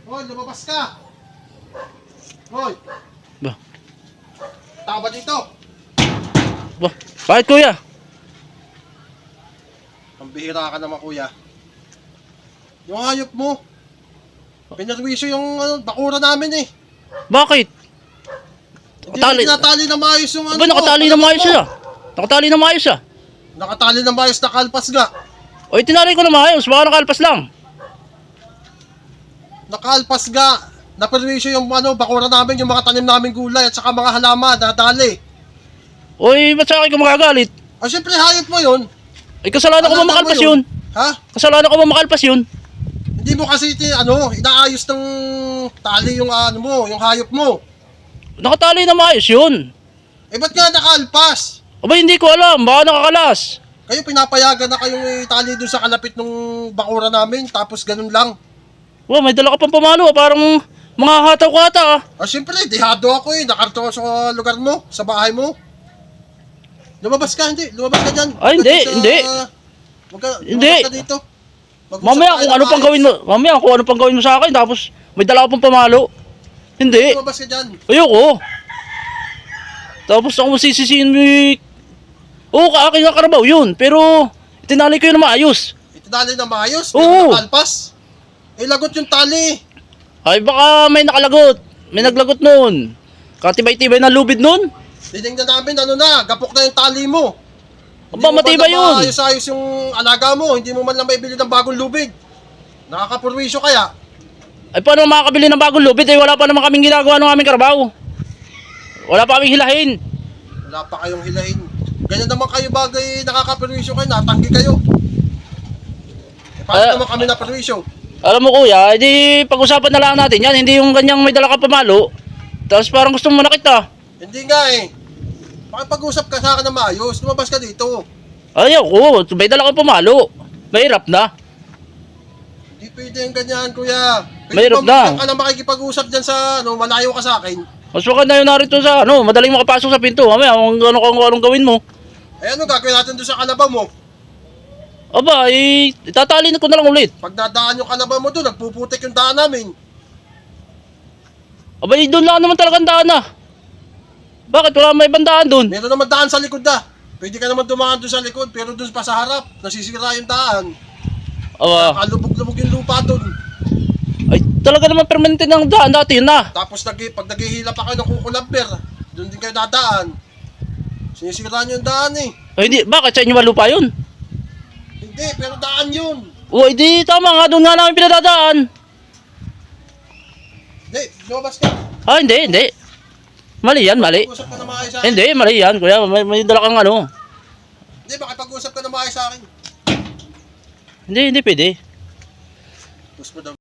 Hoy, lumabas ka! Hoy! Ba? Tao ba dito? Ba? Bakit kuya? Ang bihira ka naman, kuya. Yung hayop mo. Pinarwisyo yung bakura namin eh. Bakit? Hindi mo tinatali na maayos yung Ba, nakatali na maayos siya. Nakatali na maayos siya. Nakatali na maayos na kalpas nga. O, tinali ko na maayos. Baka nakalpas lang. Nakalpas nga. Naperwisyo yung bakura namin, yung mga tanim namin gulay at saka mga halaman, nadali. Oy, ba't sa akin ka magagalit? Ah, syempre hayop mo yun. Ay, kasalanan ko ba makalpas yun? Ha? Kasalanan ko ba makalpas yun? Hindi mo kasi inaayos ng tali yung yung hayop mo. Nakatali na maayos yun. Eh ba't nga nakalpas? Aba, hindi ko alam. Baka nakakalas. Kayo pinapayagan na kayong itali dun sa kalapit ng bakura namin, tapos ganun lang. Wow, may dala ka pang pamalo. Parang mga hataw ka ata. Ah, syempre, dihado ako eh. Nakarto sa lugar mo, sa bahay mo. Lumabas ka, hindi. Lumabas ka dyan. Ay, hindi, hindi. Hindi. Lumabas ka dito. Mag-usap Mamaya tayo kung ng ano pang maayos. gawin mo. Mamaya kung ano pang gawin mo sa akin. Tapos may dala ka pang pamalo. Hindi. Lumabas ka dyan. Ayoko. Tapos ako masisisiin mo yung... Oo, kaakin nga karabaw yun. Pero itinali ko yun na maayos. Itinali na maayos. Oo. Pero nakalpas. Eh, lagot yung tali. Ay, baka may nakalagot. May naglagot nun. Katibay-tibay na lubid nun. Tinignan namin, gapok na yung tali mo. Aba, matibay yun. Ayos-ayos yung alaga mo. Hindi mo man lang maibili ng bagong lubid. Nakakapurwisyo kaya. Ay, paano makakabili ng bagong lubid? Ay, wala pa naman kaming ginagawa ng aming karabaw. Wala pa kaming hilahin. Wala pa kayong hilahin. Ganyan naman kayo bagay nakakapurwisyo kayo. Natanggi kayo. Eh, paano naman kami napurwisyo? Alam mo kuya, edi pag-usapan na lang natin yan. Hindi yung ganyang may dala ka pamalo. Tapos parang gusto mo manakit ah. Hindi nga eh. Pakipag-usap ka sa akin na maayos. Lumabas ka dito. Ayaw ko, may dala ka pamalo. Mahirap na. Hindi pwede yung ganyan, kuya. Mahirap na. Pwede ka na makikipag-usap dyan sa malayo ka sa akin. Mas maganda yun narito sa madaling makapasok sa pinto. Mamaya kung anong gawin mo. Eh ano gagawin natin doon sa kalabaw mo? Aba, itatalin ko na lang ulit. Pag nadaan yung kalabaw mo doon, nagpuputik yung daan namin. Aba, doon lang naman talagang daan ah. Bakit? Wala may bandaan doon. Meron naman daan sa likod na. Pwede ka naman dumaan doon sa likod, pero doon pa sa harap, nasisira yung daan. Aba, Kalubog-lubog yung lupa doon. ay talaga naman permanente ng daan dati yun na. Tapos pag naghihila pa kayo ng kukulamber, doon din kayo dadaan. Sinisira nyo yung daan eh. Ay, hindi, bakit sa inyo malupa yun? Hindi, pero daan yun. O, hindi, tama nga, doon nga namin pinadadaan. Hindi, lumabas ka. Ah, hindi. Mali yan, mali. Pag-usap ka na maayos sa akin. Hindi, mali yan, kuya. May dala kang Hindi, makipag-usap ka na maayos sa akin. Hindi pwede. Gusto mo daw